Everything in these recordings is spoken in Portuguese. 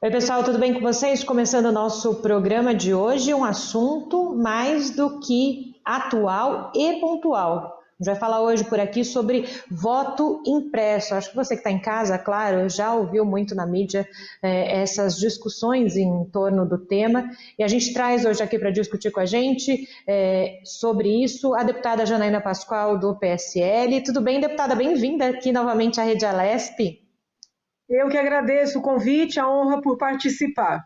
Oi, pessoal, tudo bem com vocês? Começando o nosso programa de hoje, um assunto mais do que atual e pontual. A gente vai falar hoje por aqui sobre voto impresso. Acho que você que está em casa, claro, já ouviu muito na mídia essas discussões em torno do tema. E a gente traz hoje aqui para discutir com a gente sobre isso a deputada Janaína Pascoal, do PSL. Tudo bem, deputada? Bem-vinda aqui novamente à Rede Alesp. Eu que agradeço o convite, a honra por participar.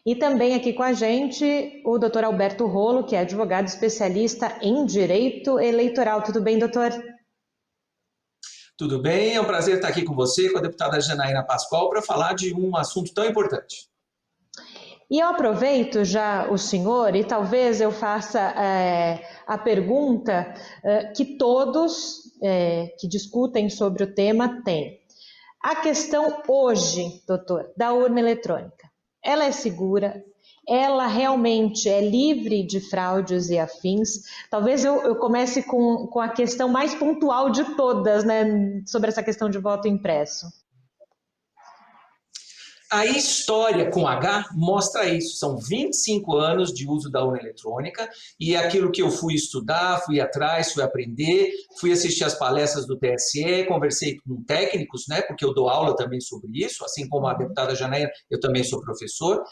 E também aqui com a gente o doutor Alberto Rolo, que é advogado especialista em direito eleitoral. Tudo bem, doutor? Tudo bem, é um prazer estar aqui com você, com a deputada Janaína Pascoal, para falar de um assunto tão importante. E eu aproveito já o senhor e talvez eu faça a pergunta que todos que discutem sobre o tema têm. A questão hoje, doutor, da urna eletrônica, ela é segura? Ela realmente é livre de fraudes e afins? Talvez eu comece com a questão mais pontual de todas, né, sobre essa questão de voto impresso. A história com H mostra isso, são 25 anos de uso da urna eletrônica e aquilo que eu fui estudar, fui atrás, fui aprender, fui assistir as palestras do TSE, conversei com técnicos, né, porque eu dou aula também sobre isso, assim como a deputada Janaína, eu também sou professor,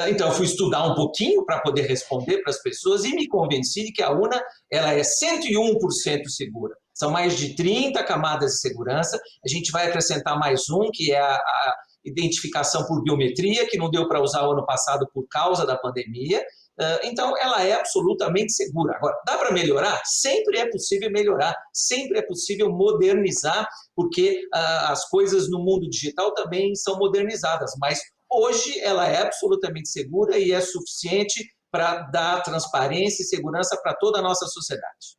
então eu fui estudar um pouquinho para poder responder para as pessoas e me convenci de que a urna ela é 101% segura. São mais de 30 camadas de segurança, a gente vai acrescentar mais um, que é a identificação por biometria, que não deu para usar o ano passado por causa da pandemia, então ela é absolutamente segura. Agora, dá para melhorar? Sempre é possível melhorar, sempre é possível modernizar, porque as coisas no mundo digital também são modernizadas, mas hoje ela é absolutamente segura e é suficiente para dar transparência e segurança para toda a nossa sociedade.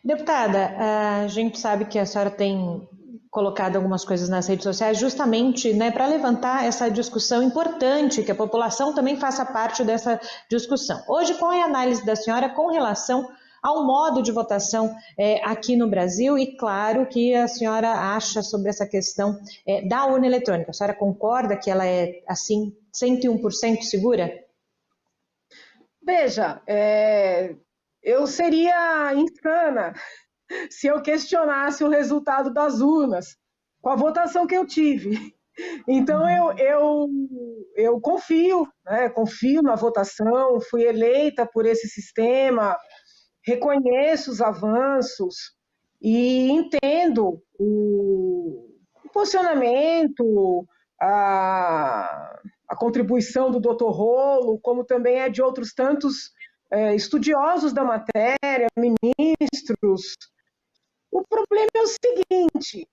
Deputada, a gente sabe que a senhora tem colocado algumas coisas nas redes sociais justamente, né, para levantar essa discussão importante, que a população também faça parte dessa discussão. Hoje, qual é a análise da senhora com relação ao modo de votação aqui no Brasil e, claro, o que a senhora acha sobre essa questão da urna eletrônica? A senhora concorda que ela é, assim, 101% segura? Veja, eu seria insana se eu questionasse o resultado das urnas com a votação que eu tive. Então, eu confio, né, confio na votação, fui eleita por esse sistema, reconheço os avanços e entendo o posicionamento, a contribuição do Dr. Rolo, como também é de outros tantos estudiosos da matéria, ministros. O problema é o seguinte,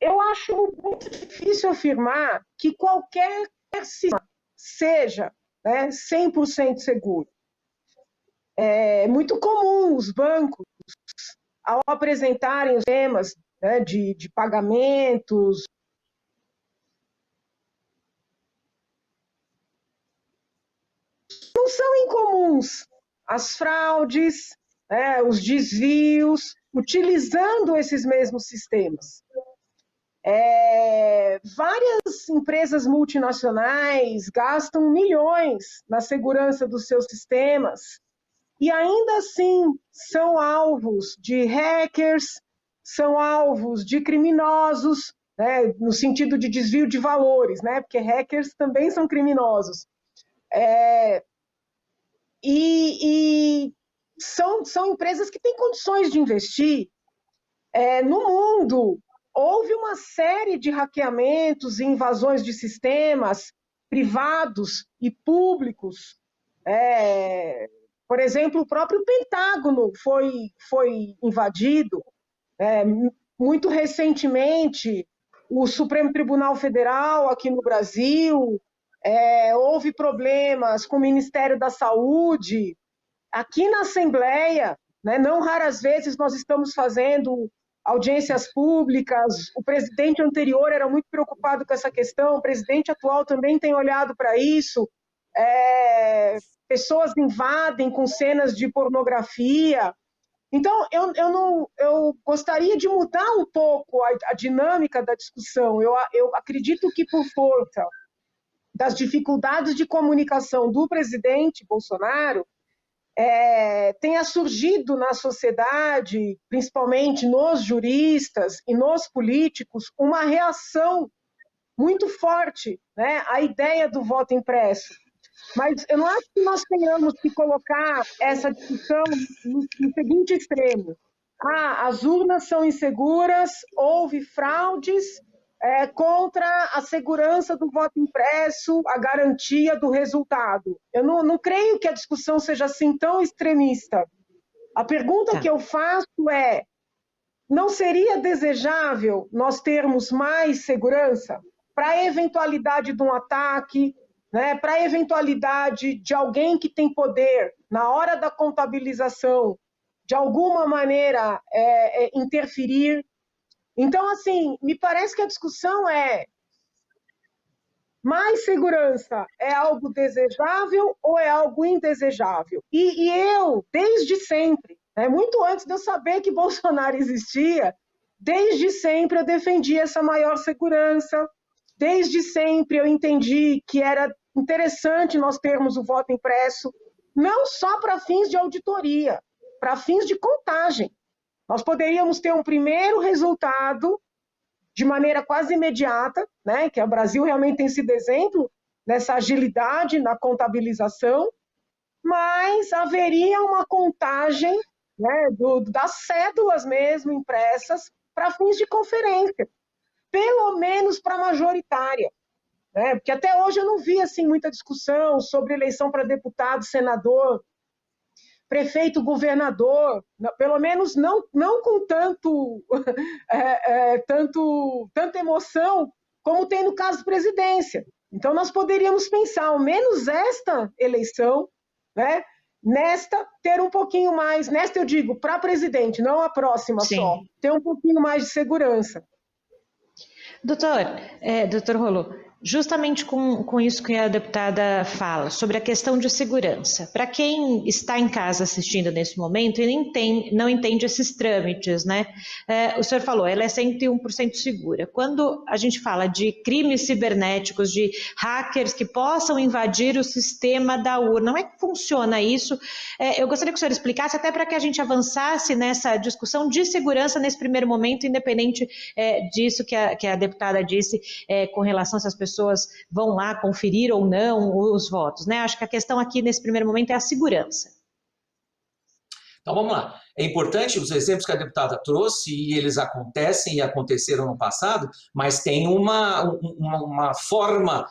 eu acho muito difícil afirmar que qualquer sistema seja 100% seguro. É muito comum os bancos, ao apresentarem os temas de pagamentos, não são incomuns as fraudes, os desvios, utilizando esses mesmos sistemas. Várias empresas multinacionais gastam milhões na segurança dos seus sistemas e ainda assim são alvos de hackers, são alvos de criminosos, no sentido de desvio de valores, porque hackers também são criminosos. E são empresas que têm condições de investir. No mundo, houve uma série de hackeamentos e invasões de sistemas privados e públicos. Por exemplo, o próprio Pentágono foi invadido. Muito recentemente, o Supremo Tribunal Federal aqui no Brasil, houve problemas com o Ministério da Saúde. Aqui na Assembleia, não raras vezes nós estamos fazendo audiências públicas, o presidente anterior era muito preocupado com essa questão, o presidente atual também tem olhado para isso, pessoas invadem com cenas de pornografia, Então, eu gostaria de mudar um pouco a dinâmica da discussão. Eu acredito que, por força das dificuldades de comunicação do presidente Bolsonaro, tenha surgido na sociedade, principalmente nos juristas e nos políticos, uma reação muito forte, né, à ideia do voto impresso. Mas eu não acho que nós tenhamos que colocar essa discussão no seguinte extremo. As urnas são inseguras, houve fraudes contra a segurança do voto impresso, a garantia do resultado. Eu não creio que a discussão seja assim tão extremista. A pergunta que eu faço é: não seria desejável nós termos mais segurança para a eventualidade de um ataque, né, para a eventualidade de alguém que tem poder, na hora da contabilização, de alguma maneira interferir? Então, assim, me parece que a discussão é: mais segurança é algo desejável ou é algo indesejável? E eu, desde sempre, né, muito antes de eu saber que Bolsonaro existia, desde sempre eu defendi essa maior segurança, desde sempre eu entendi que era interessante nós termos o voto impresso, não só para fins de auditoria, para fins de contagem. Nós poderíamos ter um primeiro resultado de maneira quase imediata, né, que o Brasil realmente tem sido exemplo nessa agilidade na contabilização, mas haveria uma contagem, né, das cédulas mesmo impressas para fins de conferência, pelo menos para a majoritária. Né, porque até hoje eu não vi assim, muita discussão sobre eleição para deputado, senador, prefeito, governador, pelo menos não com tanta emoção como tem no caso de presidência. Então, nós poderíamos pensar, ao menos esta eleição, né, nesta, ter um pouquinho mais, nesta eu digo, para presidente, não a próxima só, ter um pouquinho mais de segurança. Doutor Rollo, justamente com isso que a deputada fala, sobre a questão de segurança. Para quem está em casa assistindo nesse momento e não entende esses trâmites, né? O senhor falou, ela é 101% segura. Quando a gente fala de crimes cibernéticos, de hackers que possam invadir o sistema da urna, como é que funciona isso? Eu gostaria que o senhor explicasse, até para que a gente avançasse nessa discussão de segurança nesse primeiro momento, independente disso que a deputada disse, com relação a essas pessoas vão lá conferir ou não os votos, né? Acho que a questão aqui nesse primeiro momento é a segurança. Então vamos lá. É importante os exemplos que a deputada trouxe, e eles acontecem e aconteceram no passado, mas tem uma forma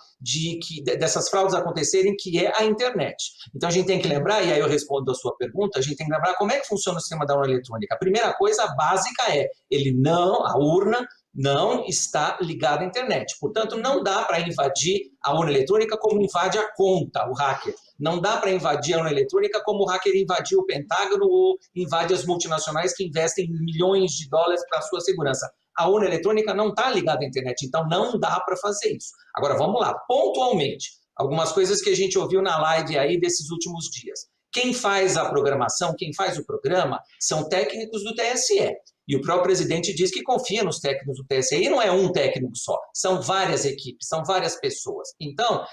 dessas fraudes acontecerem, que é a internet. Então a gente tem que lembrar, e aí eu respondo a sua pergunta, a gente tem que lembrar como é que funciona o sistema da urna eletrônica. A primeira coisa básica é, a urna não está ligada à internet. Portanto, não dá para invadir a urna eletrônica como invade a conta, o hacker. Não dá para invadir a urna eletrônica como o hacker invadiu o Pentágono ou invade as multinacionais que investem milhões de dólares para a sua segurança. A urna eletrônica não está ligada à internet, então não dá para fazer isso. Agora, vamos lá, pontualmente, algumas coisas que a gente ouviu na live aí desses últimos dias. Quem faz a programação, quem faz o programa, são técnicos do TSE. E o próprio presidente diz que confia nos técnicos do TSE. E não é um técnico só, são várias equipes, são várias pessoas. Então,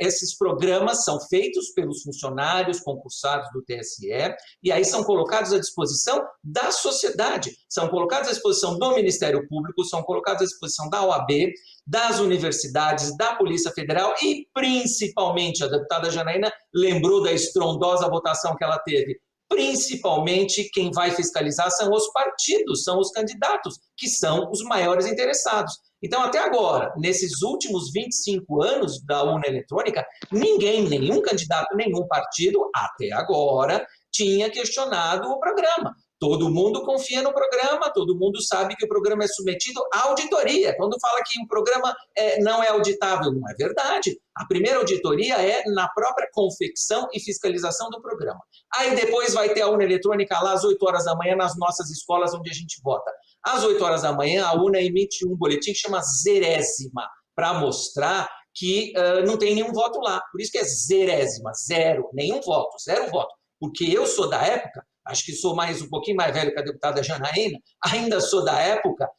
esses programas são feitos pelos funcionários concursados do TSE e aí são colocados à disposição da sociedade, são colocados à disposição do Ministério Público, são colocados à disposição da OAB, das universidades, da Polícia Federal e, principalmente, a deputada Janaína lembrou da estrondosa votação que ela teve. Principalmente quem vai fiscalizar são os partidos, são os candidatos, que são os maiores interessados. Então, até agora, nesses últimos 25 anos da urna eletrônica, nenhum candidato, nenhum partido, até agora, tinha questionado o programa. Todo mundo confia no programa, todo mundo sabe que o programa é submetido à auditoria. Quando fala que o programa não é auditável, não é verdade. A primeira auditoria é na própria confecção e fiscalização do programa. Aí depois vai ter a urna eletrônica lá às 8 horas da manhã nas nossas escolas onde a gente vota. Às 8 horas da manhã, a urna emite um boletim que chama zerésima, para mostrar que não tem nenhum voto lá. Por isso que é zerésima, zero, nenhum voto, zero voto. Porque eu sou da época, acho que sou um pouquinho mais velho que a deputada Janaína, ainda sou da época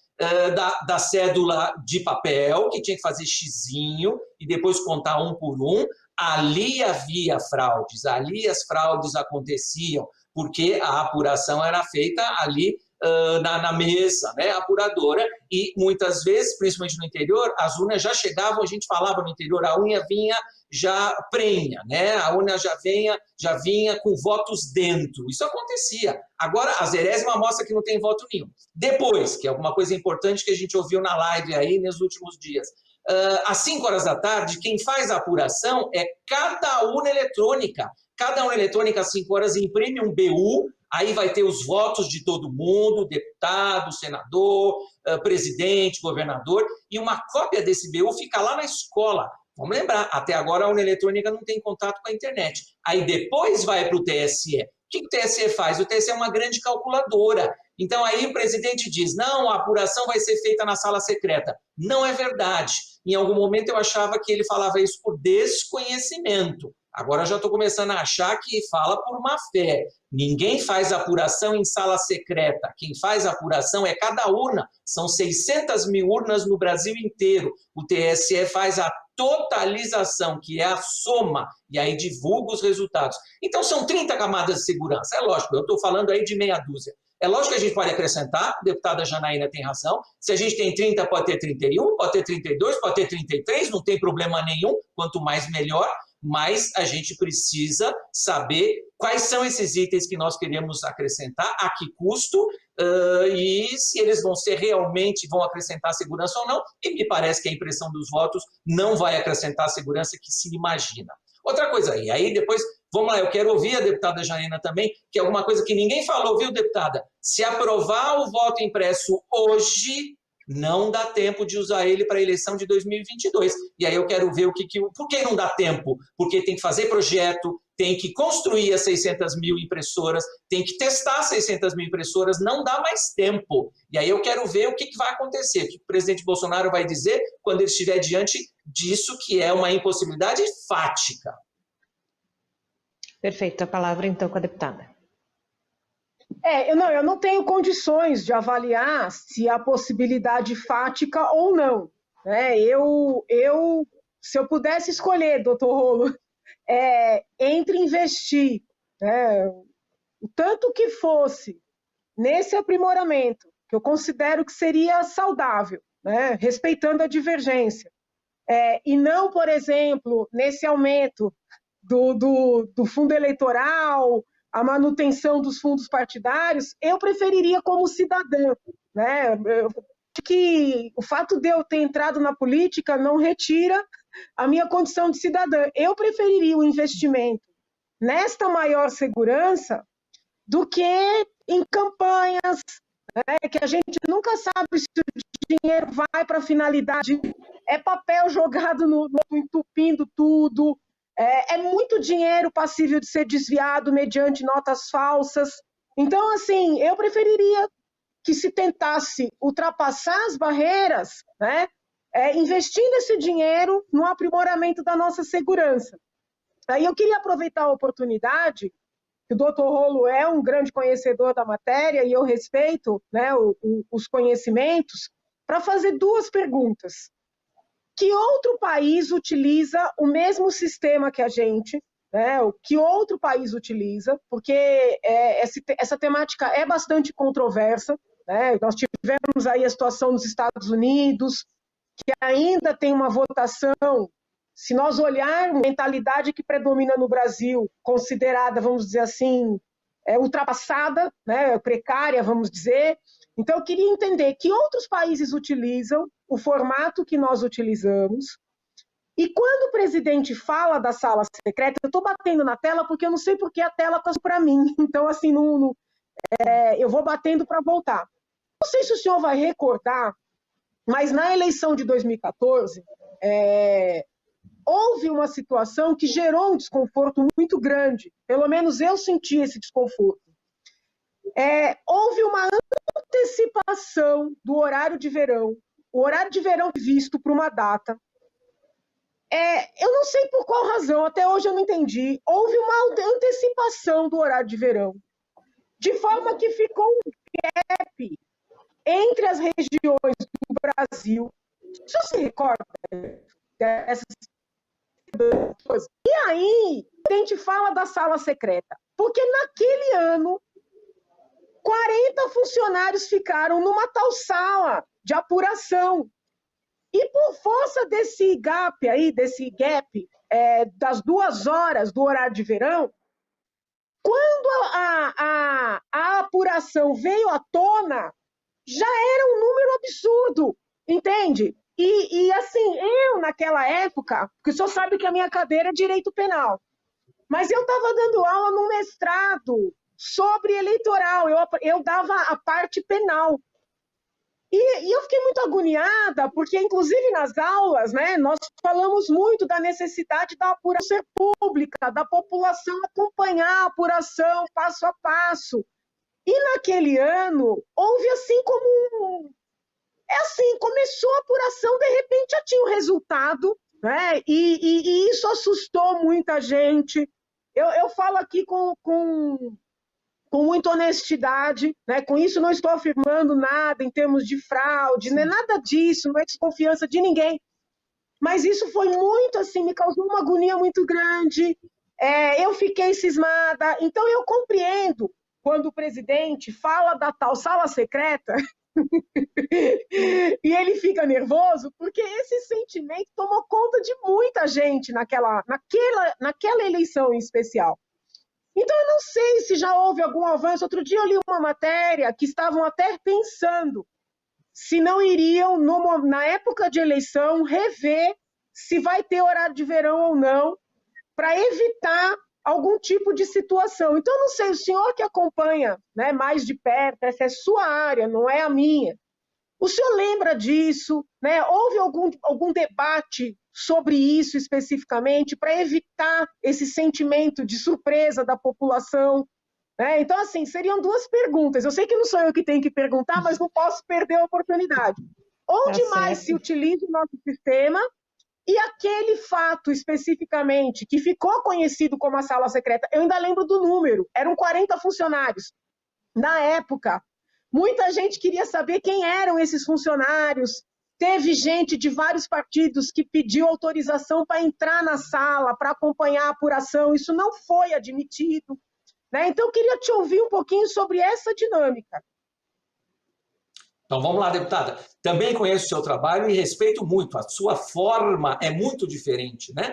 da cédula de papel, que tinha que fazer xizinho e depois contar um por um. Ali havia fraudes, ali as fraudes aconteciam, porque a apuração era feita ali na mesa, né, apuradora, e muitas vezes, principalmente no interior, as urnas já chegavam, a gente falava no interior, a unha vinha já prenha, né, a urna já vinha com votos dentro, isso acontecia. Agora, a 0ª mostra que não tem voto nenhum. Depois, que é alguma coisa importante que a gente ouviu na live aí nos últimos dias, às 5 horas da tarde, quem faz a apuração é cada urna eletrônica. Cada urna eletrônica, às 5 horas, imprime um BU, aí vai ter os votos de todo mundo, deputado, senador, presidente, governador, e uma cópia desse BU fica lá na escola. Vamos lembrar, até agora a urna eletrônica não tem contato com a internet. Aí depois vai para o TSE. O que o TSE faz? O TSE é uma grande calculadora. Então aí o presidente diz, não, a apuração vai ser feita na sala secreta. Não é verdade. Em algum momento eu achava que ele falava isso por desconhecimento. Agora já estou começando a achar que fala por má fé. Ninguém faz apuração em sala secreta. Quem faz apuração é cada urna. São 600 mil urnas no Brasil inteiro. O TSE faz a totalização, que é a soma, e aí divulga os resultados. Então são 30 camadas de segurança. É lógico, eu estou falando aí de meia dúzia. É lógico que a gente pode acrescentar, a deputada Janaína tem razão, se a gente tem 30, pode ter 31, pode ter 32, pode ter 33, não tem problema nenhum, quanto mais melhor, mas a gente precisa saber quais são esses itens que nós queremos acrescentar, a que custo, e se eles vão acrescentar segurança ou não, e me parece que a impressão dos votos não vai acrescentar a segurança que se imagina. Outra coisa, e aí depois, vamos lá, eu quero ouvir a deputada Janaína também, que é alguma coisa que ninguém falou, viu, deputada? Se aprovar o voto impresso hoje, não dá tempo de usar ele para a eleição de 2022. E aí eu quero ver por que não dá tempo? Porque tem que fazer projeto, tem que construir as 600 mil impressoras, tem que testar 600 mil impressoras, não dá mais tempo. E aí eu quero ver o que vai acontecer, o que o presidente Bolsonaro vai dizer quando ele estiver diante disso, que é uma impossibilidade fática. Perfeito. A palavra, então, com a deputada. Eu não tenho condições de avaliar se há possibilidade fática ou não. Né? Se eu pudesse escolher, doutor Rolo, entre investir o tanto que fosse nesse aprimoramento, que eu considero que seria saudável, né? Respeitando a divergência, e não, por exemplo, nesse aumento do fundo eleitoral, a manutenção dos fundos partidários, eu preferiria como cidadã. Né? Eu acho que o fato de eu ter entrado na política não retira a minha condição de cidadã. Eu preferiria o investimento nesta maior segurança do que em campanhas, que a gente nunca sabe se o dinheiro vai para a finalidade, é papel jogado entupindo tudo, é muito dinheiro passível de ser desviado mediante notas falsas. Então, assim, eu preferiria que se tentasse ultrapassar as barreiras, né, investindo esse dinheiro no aprimoramento da nossa segurança. Aí eu queria aproveitar a oportunidade, que o doutor Rolo é um grande conhecedor da matéria e eu respeito, né, os conhecimentos, para fazer duas perguntas. Que outro país utiliza o mesmo sistema que a gente? Né? Que outro país utiliza? Porque essa temática é bastante controversa. Né? Nós tivemos aí a situação nos Estados Unidos, que ainda tem uma votação, se nós olharmos a mentalidade que predomina no Brasil, considerada, vamos dizer assim, ultrapassada, né? Precária, vamos dizer. Então, eu queria entender que outros países utilizam o formato que nós utilizamos. E quando o presidente fala da sala secreta, eu estou batendo na tela porque eu não sei por que a tela está para mim. Então, assim, eu vou batendo para voltar. Não sei se o senhor vai recordar, mas na eleição de 2014, houve uma situação que gerou um desconforto muito grande. Pelo menos eu senti esse desconforto. Houve uma antecipação do horário de verão. O horário de verão visto para uma data. Eu não sei por qual razão, até hoje eu não entendi. Houve uma antecipação do horário de verão. de forma que ficou um gap entre as regiões do Brasil. Você se recorda dessas coisas? E aí, a gente fala da sala secreta, porque naquele ano, 40 funcionários ficaram numa tal sala de apuração. E por força desse gap, das 2 horas do horário de verão, quando a apuração veio à tona, já era um número absurdo, entende? E assim, eu naquela época, porque o senhor sabe que a minha cadeira é direito penal, mas eu estava dando aula no mestrado sobre eleitoral, eu dava a parte penal. E eu fiquei muito agoniada, porque, inclusive, nas aulas, né, nós falamos muito da necessidade da apuração ser pública, da população acompanhar a apuração passo a passo. E naquele ano, houve assim como começou a apuração, de repente já tinha o resultado, né? E isso assustou muita gente. Eu falo aqui com muita honestidade, né? Com isso não estou afirmando nada em termos de fraude, não é nada disso, não é desconfiança de ninguém. Mas isso foi muito assim, me causou uma agonia muito grande, eu fiquei cismada. Então eu compreendo quando o presidente fala da tal sala secreta e ele fica nervoso, porque esse sentimento tomou conta de muita gente naquela eleição em especial. Então, eu não sei se já houve algum avanço. Outro dia eu li uma matéria que estavam até pensando se não iriam, na época de eleição, rever se vai ter horário de verão ou não, para evitar algum tipo de situação. Então, eu não sei, o senhor que acompanha, né, mais de perto, essa é sua área, não é a minha. O senhor lembra disso? Né? Houve algum debate sobre isso especificamente, para evitar esse sentimento de surpresa da população? Né? Então, assim, seriam 2 perguntas. Eu sei que não sou eu que tenho que perguntar, mas não posso perder a oportunidade. Onde mais se utiliza o nosso sistema? E aquele fato especificamente, que ficou conhecido como a sala secreta, eu ainda lembro do número, eram 40 funcionários. Na época, muita gente queria saber quem eram esses funcionários. Teve gente de vários partidos que pediu autorização para entrar na sala, para acompanhar a apuração. Isso não foi admitido. Né? Então, eu queria te ouvir um pouquinho sobre essa dinâmica. Então, vamos lá, deputada. Também conheço o seu trabalho e respeito muito. A sua forma é muito diferente, né?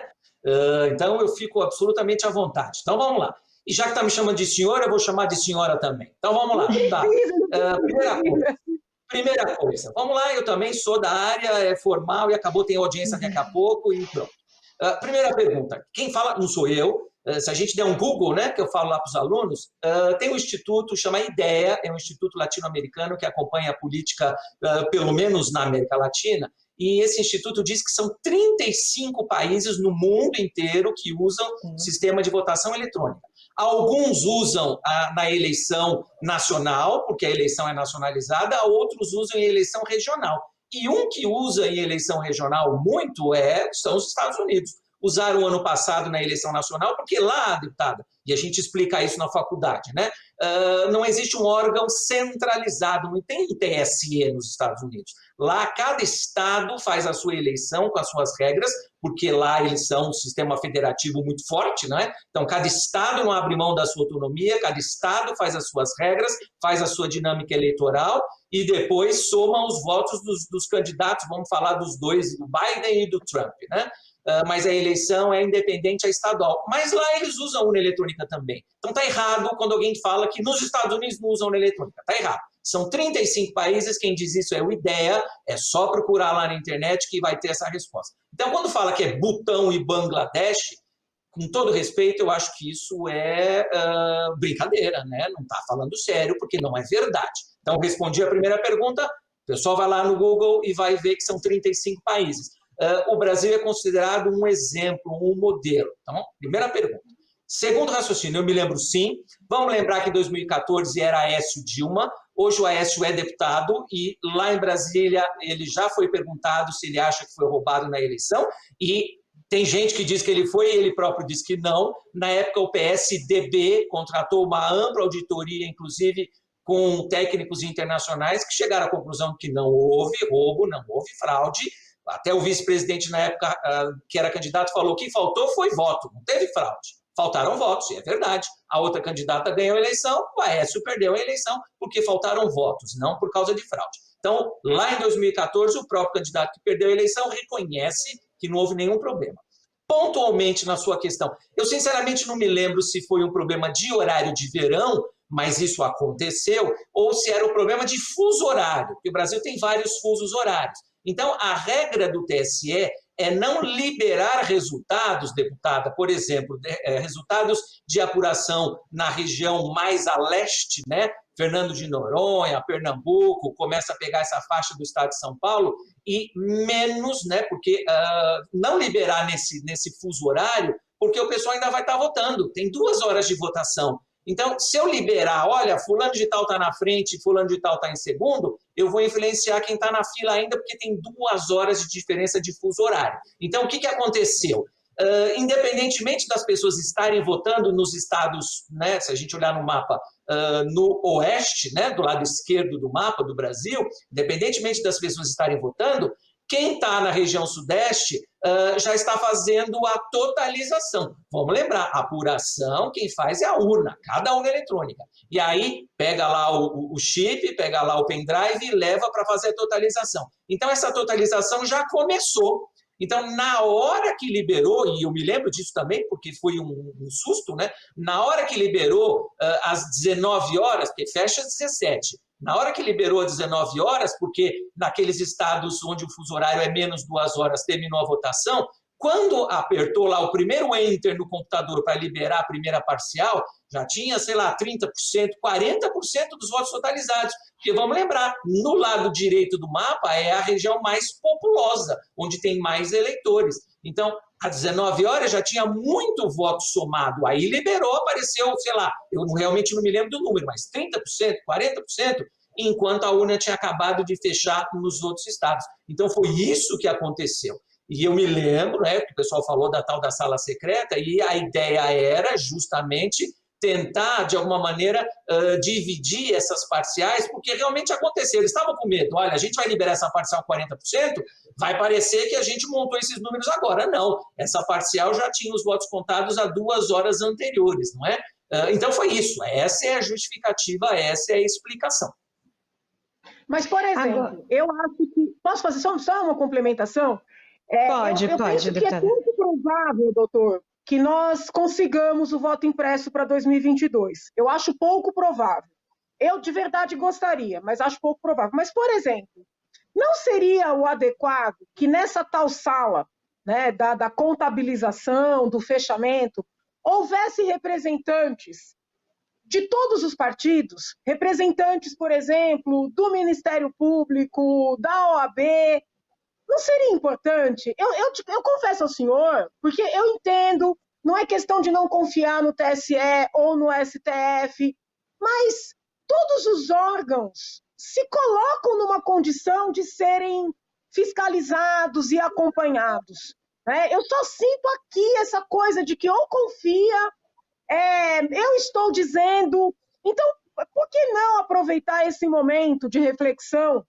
Então, eu fico absolutamente à vontade. Então, vamos lá. E já que está me chamando de senhora, eu vou chamar de senhora também. Então, vamos lá. Tá. Primeira coisa, vamos lá, eu também sou da área formal e acabou, tem audiência daqui a pouco e pronto. Primeira pergunta, quem fala, não sou eu, se a gente der um Google, né, que eu falo lá para os alunos, tem um instituto, chama IDEA, é um instituto latino-americano que acompanha a política, pelo menos na América Latina, e esse instituto diz que são 35 países no mundo inteiro que usam sistema de votação eletrônica. Alguns usam na eleição nacional, porque a eleição é nacionalizada, outros usam em eleição regional. E um que usa em eleição regional muito são os Estados Unidos. Usaram ano passado na eleição nacional, porque lá, deputada, e a gente explica isso na faculdade, né? Não existe um órgão centralizado, não tem TSE nos Estados Unidos. Lá, cada estado faz a sua eleição com as suas regras, porque lá eles são um sistema federativo muito forte, né? Então, cada estado não abre mão da sua autonomia, cada estado faz as suas regras, faz a sua dinâmica eleitoral e depois soma os votos dos candidatos, vamos falar dos dois, do Biden e do Trump, né? Mas a eleição é independente, é estadual. Mas lá eles usam a urna eletrônica também. Então está errado quando alguém fala que nos Estados Unidos não usam urna eletrônica. Está errado. São 35 países, quem diz isso é o IDEA, é só procurar lá na internet que vai ter essa resposta. Então, quando fala que é Butão e Bangladesh, com todo respeito, eu acho que isso é brincadeira, né? Não está falando sério, porque não é verdade. Então, respondi a primeira pergunta, o pessoal vai lá no Google e vai ver que são 35 países. O Brasil é considerado um exemplo, um modelo. Então, primeira pergunta. Segundo raciocínio, eu me lembro sim. Vamos lembrar que em 2014 era Aécio Dilma, hoje o Aécio é deputado e lá em Brasília ele já foi perguntado se ele acha que foi roubado na eleição e Tem gente que diz que ele foi e ele próprio diz que não. Na época, o PSDB contratou uma ampla auditoria, inclusive com técnicos internacionais, que chegaram à conclusão de que não houve roubo, não houve fraude. Até o vice-presidente, na época, que era candidato, falou que faltou foi voto, não teve fraude. Faltaram votos, e é verdade. A outra candidata ganhou a eleição, o Aécio perdeu a eleição porque faltaram votos, não por causa de fraude. Então, lá em 2014, o próprio candidato que perdeu a eleição reconhece que não houve nenhum problema. Pontualmente na sua questão, eu sinceramente não me lembro se foi um problema de horário de verão, mas isso aconteceu, ou se era um problema de fuso horário, porque o Brasil tem vários fusos horários. Então, a regra do TSE é não liberar resultados, deputada, por exemplo, resultados de apuração na região mais a leste, né? Fernando de Noronha, Pernambuco, começa a pegar essa faixa do estado de São Paulo, e menos, né? Porque não liberar nesse fuso horário, porque o pessoal ainda vai estar votando, tem 2 horas de votação. Então, se eu liberar, olha, fulano de tal está na frente, fulano de tal está em segundo, eu vou influenciar quem está na fila ainda, porque tem 2 horas de diferença de fuso horário. Então, o que aconteceu? Independentemente das pessoas estarem votando nos estados, né, se a gente olhar no mapa, no oeste, né, do lado esquerdo do mapa do Brasil, independentemente das pessoas estarem votando, quem está na região sudeste já está fazendo a totalização. Vamos lembrar, a apuração, quem faz é a urna, cada urna eletrônica. E aí, pega lá o chip, pega lá o pendrive e leva para fazer a totalização. Então, essa totalização já começou. Então, na hora que liberou, e eu me lembro disso também, porque foi um susto, né? Na hora que liberou, às 19 horas, porque fecha às 17, na hora que liberou às 19 horas, porque naqueles estados onde o fuso horário é menos 2 horas, terminou a votação, quando apertou lá o primeiro enter no computador para liberar a primeira parcial, já tinha, sei lá, 30%, 40% dos votos totalizados. Porque vamos lembrar, no lado direito do mapa é a região mais populosa, onde tem mais eleitores. Então, às 19 horas já tinha muito voto somado. Aí liberou, apareceu, sei lá, eu realmente não me lembro do número, mas 30%, 40%, enquanto a urna tinha acabado de fechar nos outros estados. Então, foi isso que aconteceu. E eu me lembro, né, que o pessoal falou da tal da sala secreta, e a ideia era justamente tentar, de alguma maneira, dividir essas parciais, porque realmente aconteceu. Eles estavam com medo. Olha, a gente vai liberar essa parcial 40%, vai parecer que a gente montou esses números agora. Não, essa parcial já tinha os votos contados há 2 horas anteriores, não é? Então foi isso. Essa é a justificativa, essa é a explicação. Mas, por exemplo, eu acho que... Posso fazer só uma complementação? Pode, eu penso que deputada. é muito provável, doutor, que nós consigamos o voto impresso para 2022. Eu acho pouco provável. Eu, de verdade, gostaria, mas acho pouco provável. Mas, por exemplo, não seria o adequado que nessa tal sala, né, da contabilização, do fechamento, houvesse representantes de todos os partidos, representantes, por exemplo, do Ministério Público, da OAB? Não seria importante? Eu confesso ao senhor, porque eu entendo, não é questão de não confiar no TSE ou no STF, mas todos os órgãos se colocam numa condição de serem fiscalizados e acompanhados, né? Eu só sinto aqui essa coisa de que ou confia, eu estou dizendo... Então, por que não aproveitar esse momento de reflexão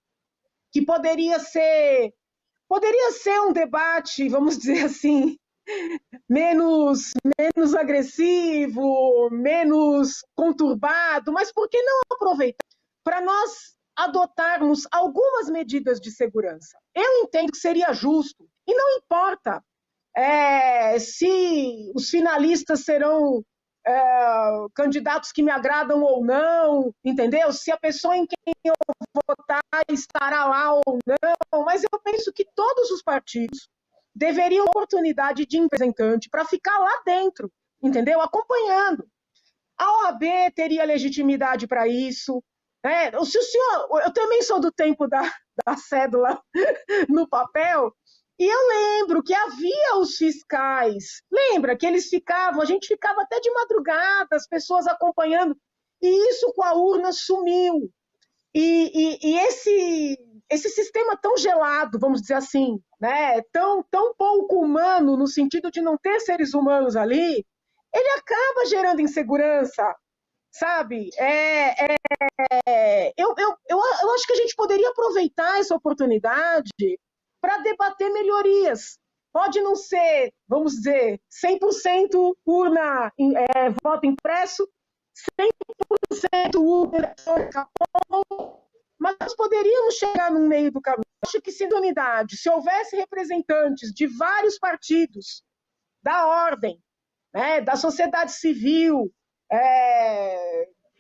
que poderia ser um debate, vamos dizer assim, menos agressivo, menos conturbado, mas por que não aproveitar para nós adotarmos algumas medidas de segurança? Eu entendo que seria justo, e não importa se os finalistas serão candidatos que me agradam ou não, entendeu? Se a pessoa em quem eu votar estará lá ou não, mas eu penso que todos os partidos deveriam ter oportunidade de representante para ficar lá dentro, entendeu? Acompanhando. A OAB teria legitimidade para isso. Se o senhor, eu também sou do tempo da cédula no papel, e eu lembro que havia os fiscais, lembra que eles ficavam, a gente ficava até de madrugada, as pessoas acompanhando, e isso com a urna sumiu. E esse sistema tão gelado, vamos dizer assim, né, tão pouco humano, no sentido de não ter seres humanos ali, ele acaba gerando insegurança, sabe? Eu acho que a gente poderia aproveitar essa oportunidade para debater melhorias. Pode não ser, vamos dizer, 100% urna, voto impresso, 100% urna eletrônica, mas nós poderíamos chegar no meio do caminho. Eu acho que se a unidade, se houvesse representantes de vários partidos, da ordem, né, da sociedade civil,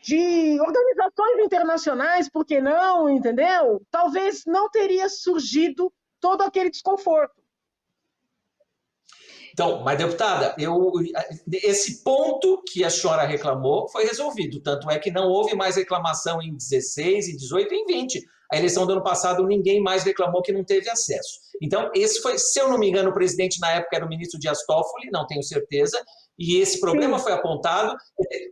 de organizações internacionais, por que não, entendeu? Talvez não teria surgido todo aquele desconforto. Então, mas, deputada, esse ponto que a senhora reclamou foi resolvido. Tanto é que não houve mais reclamação em 16, em 18 e em 20. A eleição do ano passado, ninguém mais reclamou que não teve acesso. Então, esse foi, se eu não me engano, o presidente na época era o ministro Dias Toffoli, não tenho certeza, e esse problema foi apontado.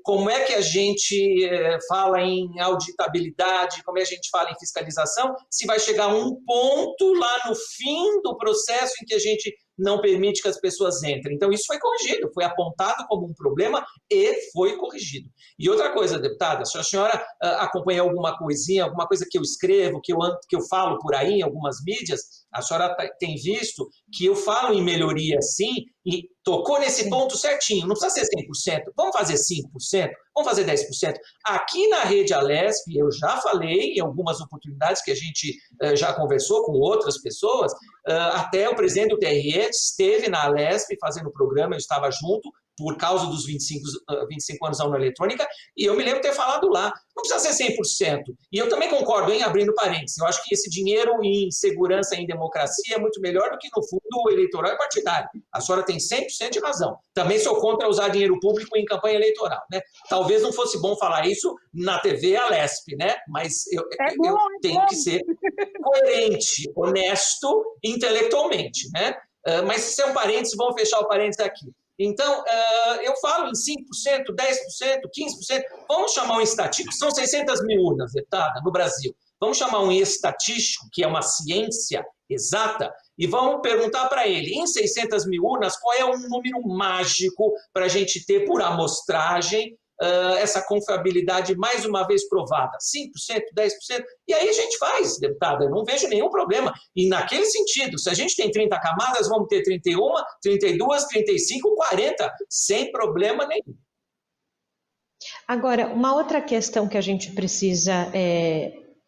Como é que a gente fala em auditabilidade, como é que a gente fala em fiscalização, se vai chegar a um ponto lá no fim do processo em que a gente não permite que as pessoas entrem. Então, isso foi corrigido, foi apontado como um problema e foi corrigido. E outra coisa, deputada, se a senhora acompanha alguma coisinha, alguma coisa que eu escrevo, que eu falo por aí em algumas mídias, a senhora tem visto que eu falo em melhoria sim, e tocou nesse ponto certinho, não precisa ser 100%, vamos fazer 5%, vamos fazer 10%. Aqui na Rede Alesp, eu já falei em algumas oportunidades que a gente já conversou com outras pessoas, até o presidente do TRE esteve na Alesp fazendo o programa, eu estava junto, por causa dos 25 anos da urna eletrônica, e eu me lembro de ter falado lá, não precisa ser 100%. E eu também concordo, abrindo parênteses, eu acho que esse dinheiro em segurança e em democracia é muito melhor do que no fundo eleitoral e partidário. A senhora tem 100% de razão. Também sou contra usar dinheiro público em campanha eleitoral, né? Talvez não fosse bom falar isso na TV Alesp, né? Mas eu tenho que ser coerente, honesto, intelectualmente, né? Mas isso é um parênteses, vamos fechar o parênteses aqui. Então, eu falo em 5%, 10%, 15%, vamos chamar um estatístico, são 600 mil urnas, deputada, no Brasil. Vamos chamar um estatístico, que é uma ciência exata, e vamos perguntar para ele, em 600 mil urnas, qual é o número mágico para a gente ter por amostragem essa confiabilidade mais uma vez provada, 5%, 10%, e aí a gente faz, deputada, eu não vejo nenhum problema. E naquele sentido, se a gente tem 30 camadas, vamos ter 31, 32, 35, 40, sem problema nenhum. Agora, uma outra questão que a gente precisa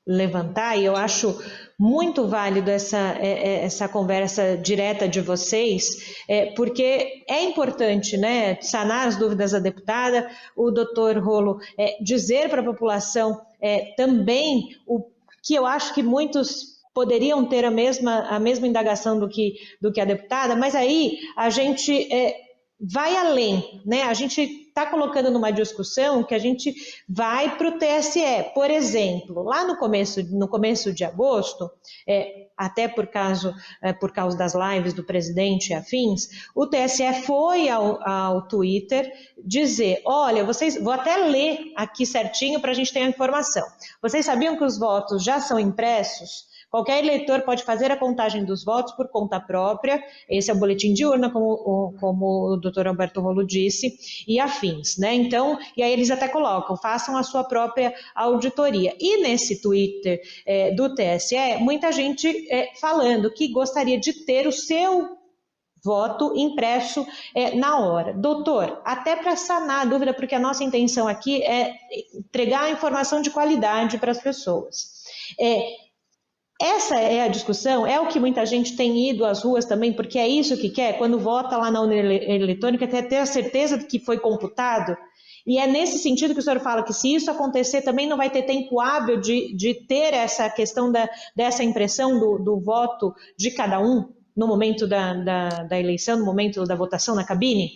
levantar, e eu acho muito válido essa conversa direta de vocês, porque é importante, né, sanar as dúvidas da deputada, o doutor Rolo dizer para a população também o que eu acho que muitos poderiam ter a mesma indagação do que a deputada, mas aí a gente vai além, né? A gente está colocando numa discussão que a gente vai para o TSE. Por exemplo, lá no começo de agosto, até por causa das lives do presidente e afins, o TSE foi ao Twitter dizer, olha, vou até ler aqui certinho para a gente ter a informação. Vocês sabiam que os votos já são impressos? Qualquer eleitor pode fazer a contagem dos votos por conta própria, esse é o boletim de urna, como o doutor Alberto Rolo disse, e afins, né? Então, e aí eles até colocam, façam a sua própria auditoria. E nesse Twitter do TSE, muita gente falando que gostaria de ter o seu voto impresso na hora. Doutor, até para sanar a dúvida, porque a nossa intenção aqui é entregar a informação de qualidade para as pessoas. Essa é a discussão, é o que muita gente tem ido às ruas também, porque é isso que quer, quando vota lá na urna eletrônica, quer ter a certeza de que foi computado. E é nesse sentido que o senhor fala que se isso acontecer, também não vai ter tempo hábil de ter essa questão dessa impressão do voto de cada um no momento da eleição, no momento da votação na cabine?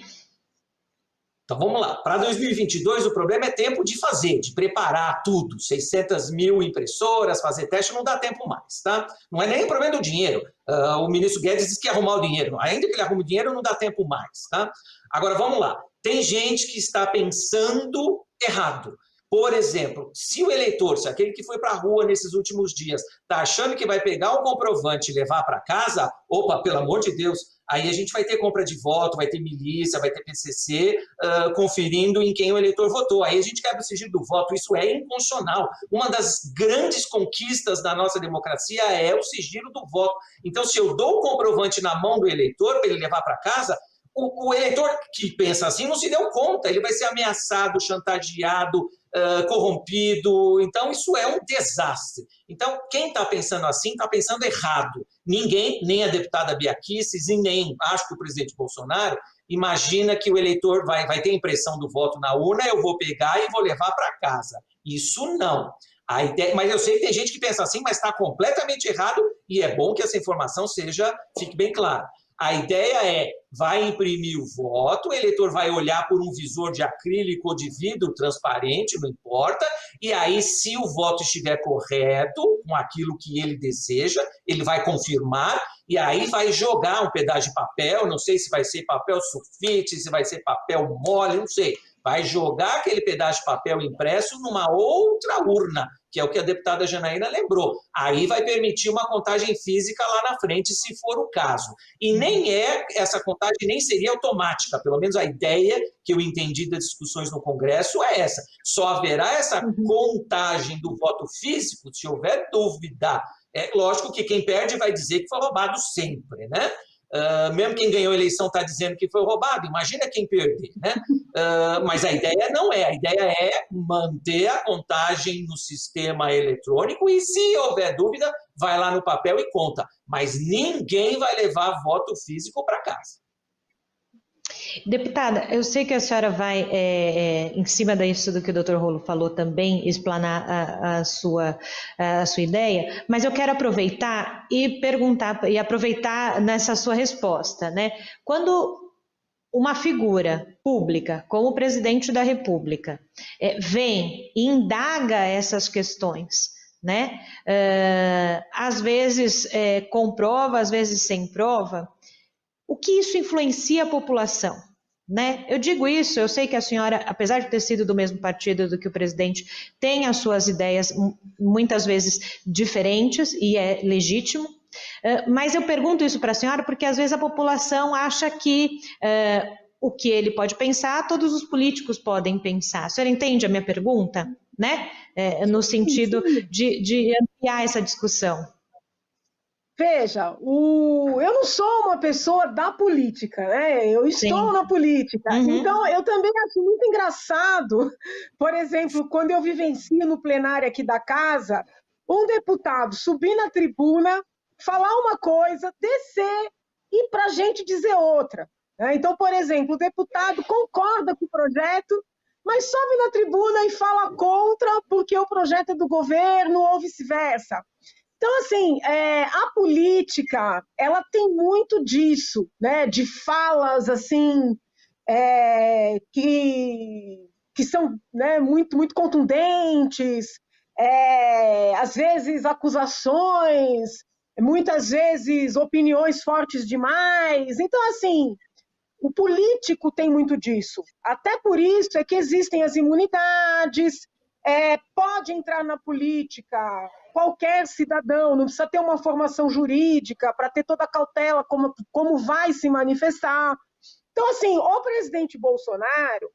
Então vamos lá, para 2022 o problema é tempo de fazer, de preparar tudo, 600 mil impressoras, fazer teste, não dá tempo mais, tá? Não é nem o problema do dinheiro, o ministro Guedes disse que ia arrumar o dinheiro, ainda que ele arrume o dinheiro não dá tempo mais, tá? Agora vamos lá, tem gente que está pensando errado, Por exemplo, se o eleitor, se aquele que foi para a rua nesses últimos dias, está achando que vai pegar um comprovante e levar para casa, opa, pelo amor de Deus, aí a gente vai ter compra de voto, vai ter milícia, vai ter PCC conferindo em quem o eleitor votou. Aí a gente quebra o sigilo do voto, isso é inconstitucional. Uma das grandes conquistas da nossa democracia é o sigilo do voto. Então, se eu dou o comprovante na mão do eleitor para ele levar para casa, o eleitor que pensa assim não se deu conta, ele vai ser ameaçado, chantageado, corrompido, então isso é um desastre. Então, quem está pensando assim está pensando errado. Ninguém, nem a deputada Bia Kicis e nem, acho que o presidente Bolsonaro, imagina que o eleitor vai ter impressão do voto na urna, eu vou pegar e vou levar para casa. Isso não. A ideia, mas eu sei que tem gente que pensa assim, mas está completamente errado, e é bom que essa informação fique bem clara. A ideia é, vai imprimir o voto, o eleitor vai olhar por um visor de acrílico ou de vidro transparente, não importa, e aí, se o voto estiver correto, com aquilo que ele deseja, ele vai confirmar, e aí vai jogar um pedaço de papel, não sei se vai ser papel sulfite, se vai ser papel mole, não sei. Vai jogar aquele pedaço de papel impresso numa outra urna, que é o que a deputada Janaína lembrou. Aí vai permitir uma contagem física lá na frente, se for o caso. E essa contagem nem seria automática, pelo menos a ideia que eu entendi das discussões no Congresso é essa. Só haverá essa contagem do voto físico se houver dúvida. É lógico que quem perde vai dizer que foi roubado sempre, né? Mesmo quem ganhou a eleição está dizendo que foi roubado, imagina quem perder, né? Mas a ideia não é, a ideia é manter a contagem no sistema eletrônico e, se houver dúvida, vai lá no papel e conta. Mas ninguém vai levar voto físico para casa. Deputada, eu sei que a senhora vai, em cima disso do que o Dr. Rolo falou também, explanar a sua ideia, mas eu quero aproveitar e perguntar, e aproveitar nessa sua resposta, né? Quando uma figura pública, como o presidente da República, vem e indaga essas questões, né? Às vezes com prova, às vezes sem prova, o que isso influencia a população, né? Eu digo isso, eu sei que a senhora, apesar de ter sido do mesmo partido do que o presidente, tem as suas ideias muitas vezes diferentes e é legítimo, mas eu pergunto isso para a senhora porque às vezes a população acha que o que ele pode pensar, todos os políticos podem pensar. A senhora entende a minha pergunta, né? No sentido de ampliar essa discussão. Veja, eu não sou uma pessoa da política, né? Eu estou na política. Então, eu também acho muito engraçado, por exemplo, quando eu vivencio no plenário aqui da casa, um deputado subir na tribuna, falar uma coisa, descer e para a gente dizer outra, né? Então, por exemplo, o deputado concorda com o projeto, mas sobe na tribuna e fala contra porque o projeto é do governo ou vice-versa. Então, assim, a política, ela tem muito disso, né? De falas, assim, que são, né, muito, muito contundentes, às vezes acusações, muitas vezes opiniões fortes demais. Então, assim, o político tem muito disso. Até por isso é que existem as imunidades, pode entrar na política qualquer cidadão, não precisa ter uma formação jurídica para ter toda a cautela como vai se manifestar. Então, assim, o presidente Bolsonaro,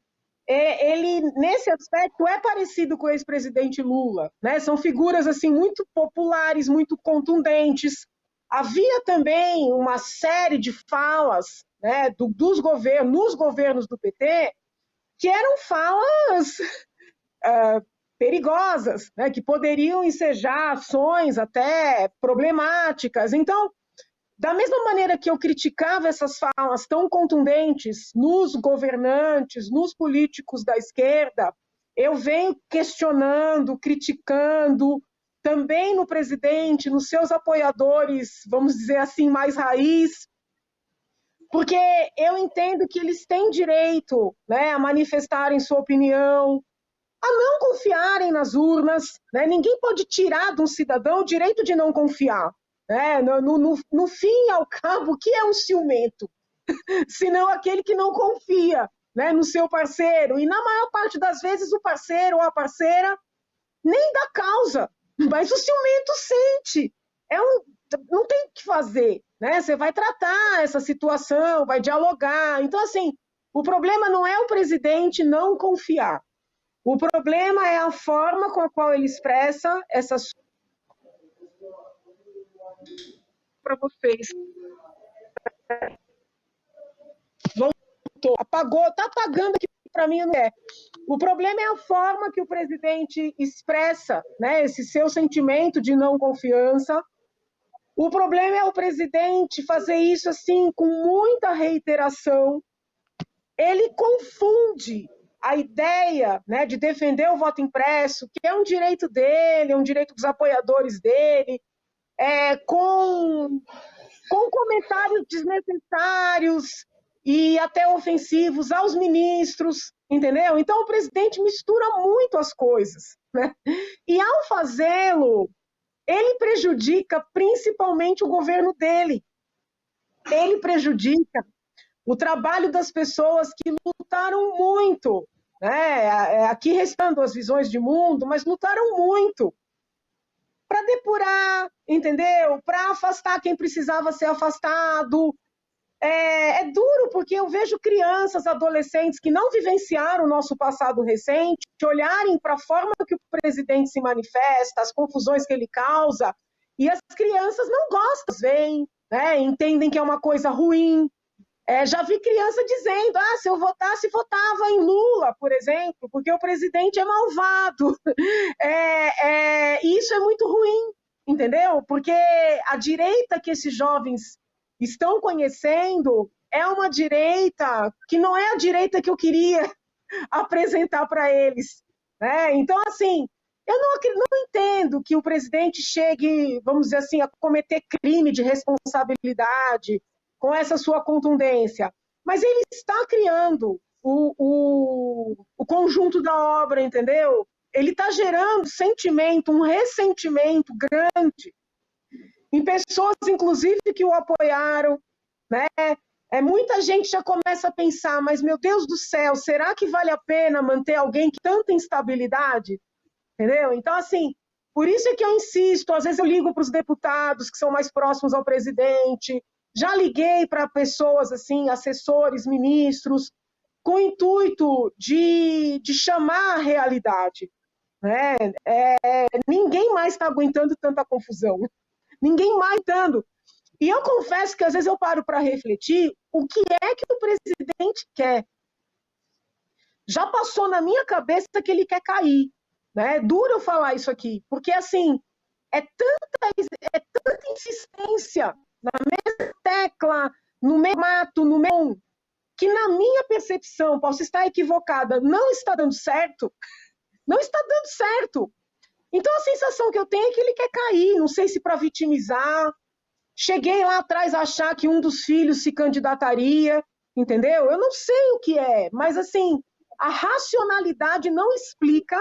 ele, nesse aspecto, é parecido com o ex-presidente Lula, né? São figuras, assim, muito populares, muito contundentes. Havia também uma série de falas, né, nos governos do PT, que eram falas perigosas, né, que poderiam ensejar ações até problemáticas. Então, da mesma maneira que eu criticava essas falas tão contundentes nos governantes, nos políticos da esquerda, eu venho questionando, criticando, também no presidente, nos seus apoiadores, vamos dizer assim, mais raiz, porque eu entendo que eles têm direito, né, a manifestarem sua opinião, a não confiarem nas urnas, né? Ninguém pode tirar de um cidadão o direito de não confiar, né? No fim e ao cabo, o que é um ciumento? Senão aquele que não confia, né, no seu parceiro, e na maior parte das vezes o parceiro ou a parceira nem dá causa, mas o ciumento sente. Não tem o que fazer, né? Você vai tratar essa situação, vai dialogar. Então, assim, o problema não é o presidente não confiar. O problema é a forma com a qual ele expressa essas para vocês. Voltou, apagou, está apagando aqui para mim, não é. O problema é a forma que o presidente expressa, né, esse seu sentimento de não confiança. O problema é o presidente fazer isso assim com muita reiteração. Ele confunde a ideia, né, de defender o voto impresso, que é um direito dele, é um direito dos apoiadores dele, com comentários desnecessários e até ofensivos aos ministros, entendeu? Então o presidente mistura muito as coisas, né? E ao fazê-lo, ele prejudica principalmente o governo dele. Ele prejudica o trabalho das pessoas que lutaram muito, né? Aqui restando as visões de mundo, mas lutaram muito para depurar, entendeu? Para afastar quem precisava ser afastado. É duro, porque eu vejo crianças, adolescentes que não vivenciaram o nosso passado recente, olharem para a forma que o presidente se manifesta, as confusões que ele causa, e as crianças não gostam, veem, né? Entendem que é uma coisa ruim. Já vi criança dizendo, se eu votasse, votava em Lula, por exemplo, porque o presidente é malvado. Isso é muito ruim, entendeu? Porque a direita que esses jovens estão conhecendo é uma direita que não é a direita que eu queria apresentar para eles, né? Então, assim, eu não entendo que o presidente chegue, vamos dizer assim, a cometer crime de responsabilidade com essa sua contundência, mas ele está criando o conjunto da obra, entendeu? Ele está gerando sentimento, um ressentimento grande em pessoas, inclusive, que o apoiaram, né? Muita gente já começa a pensar, mas, meu Deus do céu, será que vale a pena manter alguém que tanta instabilidade? Entendeu? Então, assim, por isso é que eu insisto, às vezes eu ligo para os deputados que são mais próximos ao presidente, já liguei para pessoas, assim, assessores, ministros, com o intuito de chamar a realidade, né? Ninguém mais está aguentando tanta confusão. Ninguém mais dando. E eu confesso que às vezes eu paro para refletir o que é que o presidente quer. Já passou na minha cabeça que ele quer cair, né? É duro eu falar isso aqui, porque assim, é tanta insistência na mesma tecla, no mesmo mato, no mesmo, que na minha percepção, posso estar equivocada, não está dando certo. Não está dando certo. Então a sensação que eu tenho é que ele quer cair, não sei se para vitimizar. Cheguei lá atrás a achar que um dos filhos se candidataria, entendeu? Eu não sei o que é, mas assim, a racionalidade não explica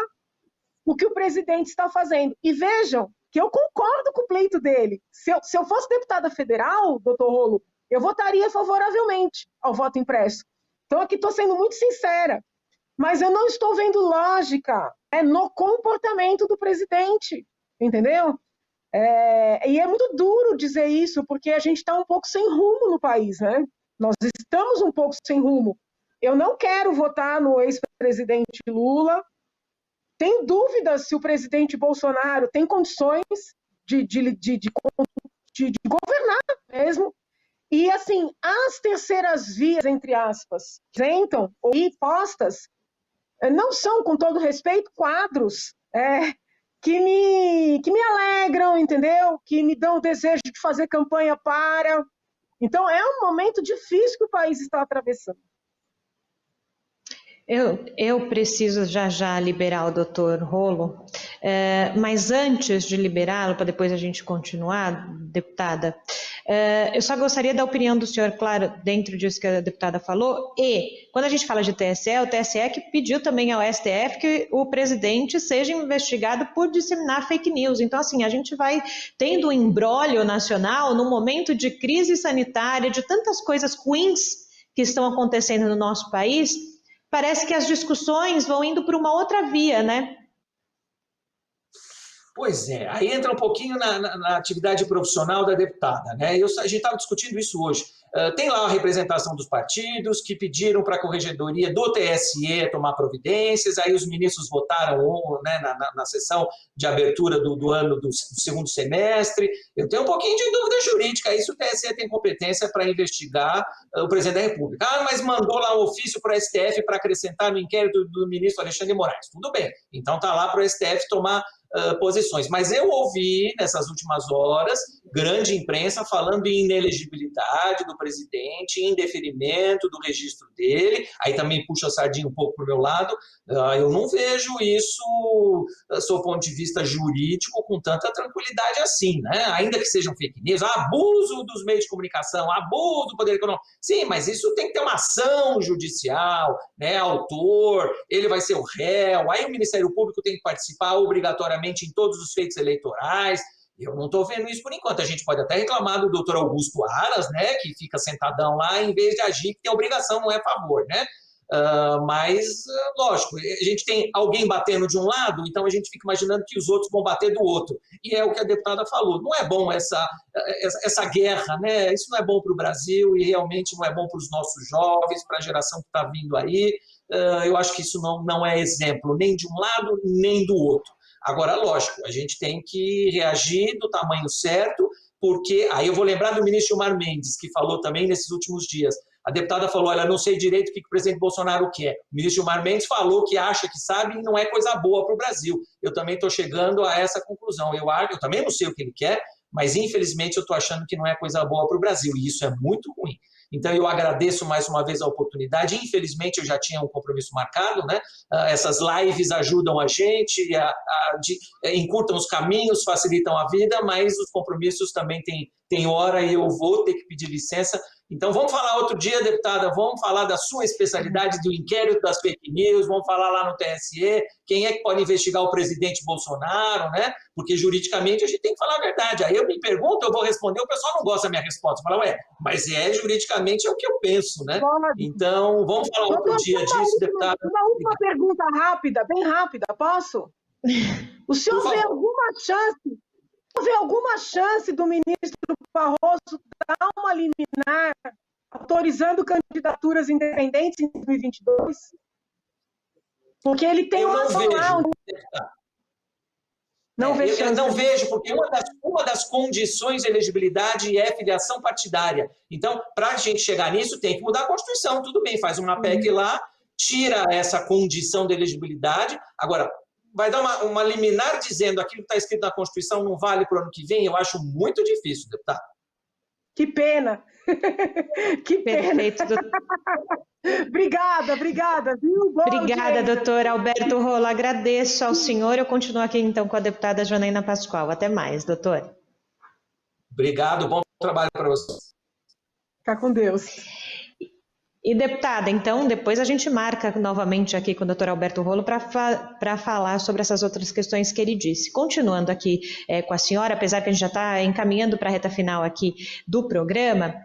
o que o presidente está fazendo. E vejam que eu concordo com o pleito dele. Se eu fosse deputada federal, doutor Rolo, eu votaria favoravelmente ao voto impresso. Então aqui estou sendo muito sincera. Mas eu não estou vendo lógica no comportamento do presidente, entendeu? E é muito duro dizer isso, porque a gente está um pouco sem rumo no país, né? Nós estamos um pouco sem rumo. Eu não quero votar no ex-presidente Lula. Tem dúvidas se o presidente Bolsonaro tem condições de governar mesmo. E, assim, as terceiras vias, entre aspas, apresentam ou postas, não são, com todo respeito, quadros que me alegram, entendeu? Que me dão o desejo de fazer campanha para. Então, é um momento difícil que o país está atravessando. Eu preciso já liberar o doutor Rolo, mas antes de liberá-lo, para depois a gente continuar, deputada, eu só gostaria da opinião do senhor, claro, dentro disso que a deputada falou, e quando a gente fala de TSE, o TSE é que pediu também ao STF que o presidente seja investigado por disseminar fake news. Então, assim, a gente vai tendo um imbróglio nacional num momento de crise sanitária, de tantas coisas ruins que estão acontecendo no nosso país, parece que as discussões vão indo por uma outra via, né? Pois é, aí entra um pouquinho na atividade profissional da deputada, né? A gente estava discutindo isso hoje. Tem lá a representação dos partidos que pediram para a corregedoria do TSE tomar providências, aí os ministros votaram, né, na sessão de abertura do ano do segundo semestre. Eu tenho um pouquinho de dúvida jurídica, aí se o TSE tem competência para investigar o presidente da República. Mas mandou lá um ofício para o STF para acrescentar no inquérito do ministro Alexandre de Moraes. Tudo bem, então está lá para o STF tomar posições. Mas eu ouvi, nessas últimas horas, grande imprensa falando em inelegibilidade do presidente, em deferimento do registro dele, aí também puxa a sardinha um pouco para o meu lado. Eu não vejo isso, sob o ponto de vista jurídico, com tanta tranquilidade assim, né? Ainda que sejam fake news, abuso dos meios de comunicação, abuso do poder econômico. Sim, mas isso tem que ter uma ação judicial, né? Autor, ele vai ser o réu, aí o Ministério Público tem que participar obrigatoriamente em todos os feitos eleitorais. Eu não estou vendo isso por enquanto. A gente pode até reclamar do doutor Augusto Aras, né, que fica sentadão lá em vez de agir, que tem obrigação, não é favor, né? Mas, lógico, a gente tem alguém batendo de um lado, então a gente fica imaginando que os outros vão bater do outro. E é o que a deputada falou. Não é bom essa guerra, né? Isso não é bom para o Brasil e realmente não é bom para os nossos jovens, para a geração que está vindo aí. Eu acho que isso não é exemplo nem de um lado, nem do outro. Agora, lógico, a gente tem que reagir do tamanho certo, porque aí eu vou lembrar do ministro Gilmar Mendes, que falou também nesses últimos dias. A deputada falou, olha, não sei direito o que o presidente Bolsonaro quer. O ministro Gilmar Mendes falou que acha que sabe e não é coisa boa para o Brasil. Eu também estou chegando a essa conclusão. Eu também não sei o que ele quer, mas infelizmente eu estou achando que não é coisa boa para o Brasil, e isso é muito ruim. Então, eu agradeço mais uma vez a oportunidade. Infelizmente, eu já tinha um compromisso marcado, né? Essas lives ajudam a gente, encurtam os caminhos, facilitam a vida, mas os compromissos também têm hora e eu vou ter que pedir licença. Então, vamos falar outro dia, deputada, vamos falar da sua especialidade do inquérito das fake news, vamos falar lá no TSE, quem é que pode investigar o presidente Bolsonaro, né? Porque juridicamente a gente tem que falar a verdade. Aí eu me pergunto, eu vou responder, o pessoal não gosta da minha resposta. Fala, mas juridicamente é o que eu penso, né? Então, vamos falar outro dia disso, deputada. Uma última pergunta rápida, bem rápida, posso? O senhor vê alguma chance do ministro Barroso dar uma liminar autorizando candidaturas independentes em 2022? Porque ele tem uma ação lá. Eu não vejo, porque uma das condições de elegibilidade é filiação partidária. Então, para a gente chegar nisso, tem que mudar a Constituição. Tudo bem, faz uma PEC lá, tira essa condição de elegibilidade. Agora, vai dar uma liminar dizendo aquilo que está escrito na Constituição não vale para o ano que vem? Eu acho muito difícil, deputado. Que pena. Que pena. Perfeito, doutor. Obrigada, viu? Obrigada, doutor Alberto Rola. Agradeço ao senhor. Eu continuo aqui, então, com a deputada Janaína Pascoal. Até mais, doutor. Obrigado, bom trabalho para você. Fica com Deus. E, deputada, então, depois a gente marca novamente aqui com o doutor Alberto Rolo para falar sobre essas outras questões que ele disse. Continuando aqui com a senhora, apesar que a gente já está encaminhando para a reta final aqui do programa,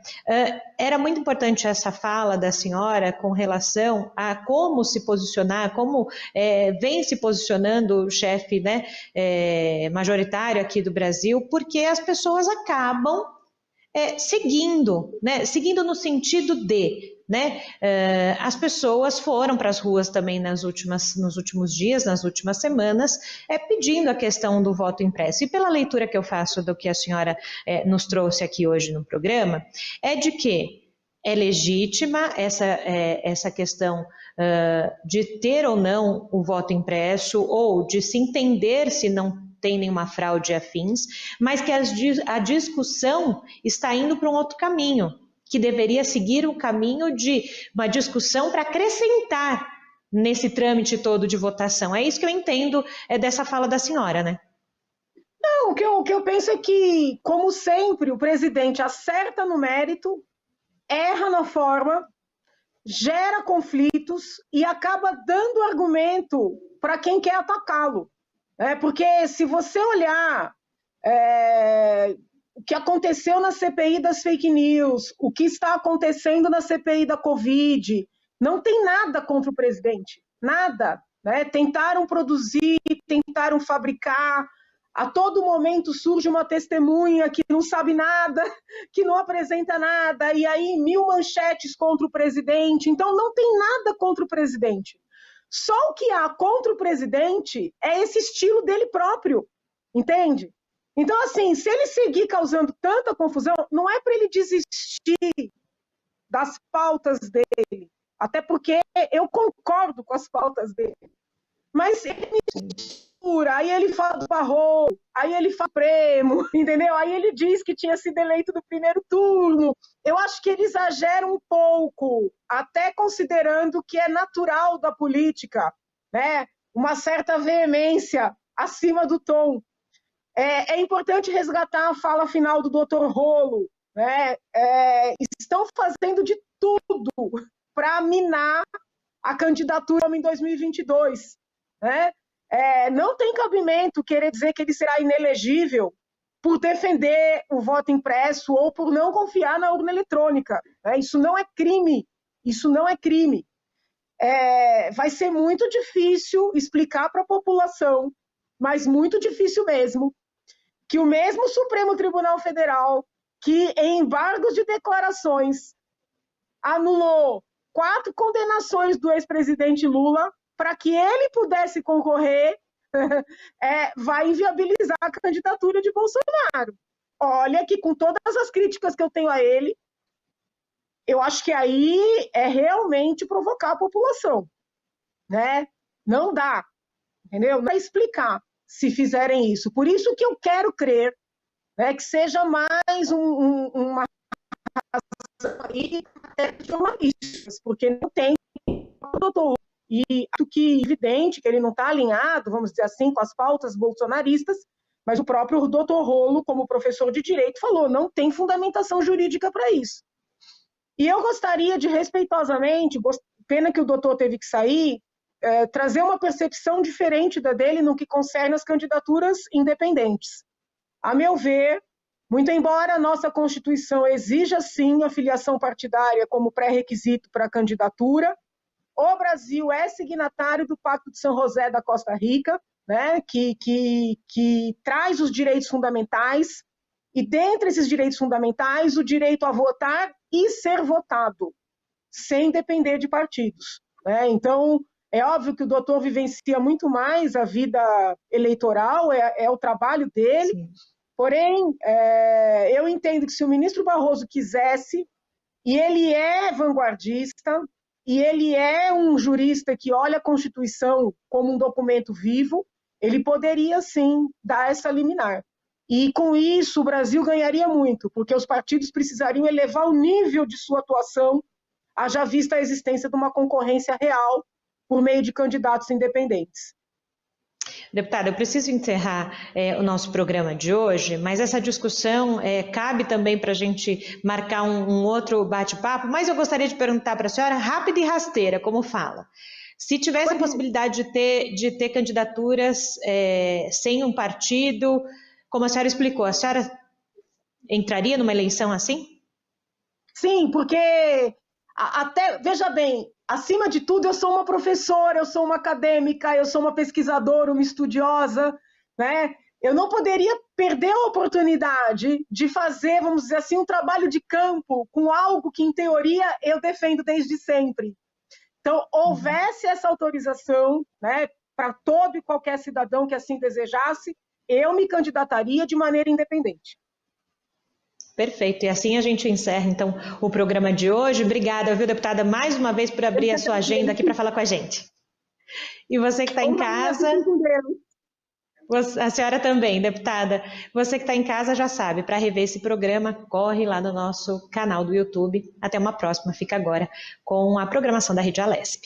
era muito importante essa fala da senhora com relação a como se posicionar, como vem se posicionando o chefe, né, majoritário aqui do Brasil, porque as pessoas acabam seguindo, né, seguindo no sentido de... né? As pessoas foram para as ruas também nos últimos dias, nas últimas semanas, pedindo a questão do voto impresso. E pela leitura que eu faço do que a senhora nos trouxe aqui hoje no programa, é de que é legítima essa questão de ter ou não o voto impresso, ou de se entender se não tem nenhuma fraude afins, mas que a discussão está indo para um outro caminho, que deveria seguir o caminho de uma discussão para acrescentar nesse trâmite todo de votação. É isso que eu entendo dessa fala da senhora, né? Não, o que eu penso é que, como sempre, o presidente acerta no mérito, erra na forma, gera conflitos e acaba dando argumento para quem quer atacá-lo. Porque se você olhar... o que aconteceu na CPI das fake news, o que está acontecendo na CPI da Covid, não tem nada contra o presidente, nada, né? Tentaram produzir, tentaram fabricar, a todo momento surge uma testemunha que não sabe nada, que não apresenta nada, e aí 1000 manchetes contra o presidente. Então não tem nada contra o presidente. Só o que há contra o presidente é esse estilo dele próprio, entende? Então, assim, se ele seguir causando tanta confusão, não é para ele desistir das pautas dele, até porque eu concordo com as pautas dele, mas ele mistura, aí ele fala do Barroso, aí ele fala do Supremo, entendeu? Aí ele diz que tinha sido eleito no primeiro turno. Eu acho que ele exagera um pouco, até considerando que é natural da política, né? Uma certa veemência acima do tom. É importante resgatar a fala final do Dr. Rolo, né? Estão fazendo de tudo para minar a candidatura em 2022, né? Não tem cabimento querer dizer que ele será inelegível por defender o voto impresso ou por não confiar na urna eletrônica, né? Isso não é crime, isso não é crime. Vai ser muito difícil explicar para a população, mas muito difícil mesmo, que o mesmo Supremo Tribunal Federal, que em embargos de declarações anulou 4 condenações do ex-presidente Lula para que ele pudesse concorrer, vai inviabilizar a candidatura de Bolsonaro. Olha que com todas as críticas que eu tenho a ele, eu acho que aí é realmente provocar a população, né? Não dá, entendeu? Não dá explicar se fizerem isso. Por isso que eu quero crer, né, que seja mais uma razão aí de jornalistas, porque não tem o doutor. E acho que é evidente que ele não está alinhado, vamos dizer assim, com as pautas bolsonaristas, mas o próprio doutor Rolo, como professor de direito, falou, não tem fundamentação jurídica para isso. E eu gostaria de, respeitosamente, pena que o doutor teve que sair, trazer uma percepção diferente da dele no que concerne as candidaturas independentes. A meu ver, muito embora a nossa Constituição exija, sim, a filiação partidária como pré-requisito para a candidatura, o Brasil é signatário do Pacto de São José da Costa Rica, né, que traz os direitos fundamentais, e dentre esses direitos fundamentais, o direito a votar e ser votado, sem depender de partidos, né? Então, é óbvio que o doutor vivencia muito mais a vida eleitoral, é o trabalho dele. Sim. Porém, eu entendo que se o ministro Barroso quisesse, e ele é vanguardista, e ele é um jurista que olha a Constituição como um documento vivo, ele poderia, sim, dar essa liminar. E, com isso, o Brasil ganharia muito, porque os partidos precisariam elevar o nível de sua atuação, haja vista a existência de uma concorrência real por meio de candidatos independentes. Deputada, eu preciso encerrar o nosso programa de hoje, mas essa discussão cabe também para a gente marcar um outro bate-papo, mas eu gostaria de perguntar para a senhora, rápida e rasteira, como fala. Se tivesse a possibilidade de ter candidaturas sem um partido, como a senhora explicou, a senhora entraria numa eleição assim? Sim, porque até, veja bem, acima de tudo eu sou uma professora, eu sou uma acadêmica, eu sou uma pesquisadora, uma estudiosa, né? Eu não poderia perder a oportunidade de fazer, vamos dizer assim, um trabalho de campo com algo que, em teoria, eu defendo desde sempre. Então, houvesse essa autorização, né, para todo e qualquer cidadão que assim desejasse, eu me candidataria de maneira independente. Perfeito. E assim a gente encerra, então, o programa de hoje. Obrigada, viu, deputada, mais uma vez por abrir a sua agenda aqui para falar com a gente. E você que está em casa... A senhora também, deputada. Você que está em casa já sabe, para rever esse programa, corre lá no nosso canal do YouTube. Até uma próxima. Fica agora com a programação da Rede Alesp.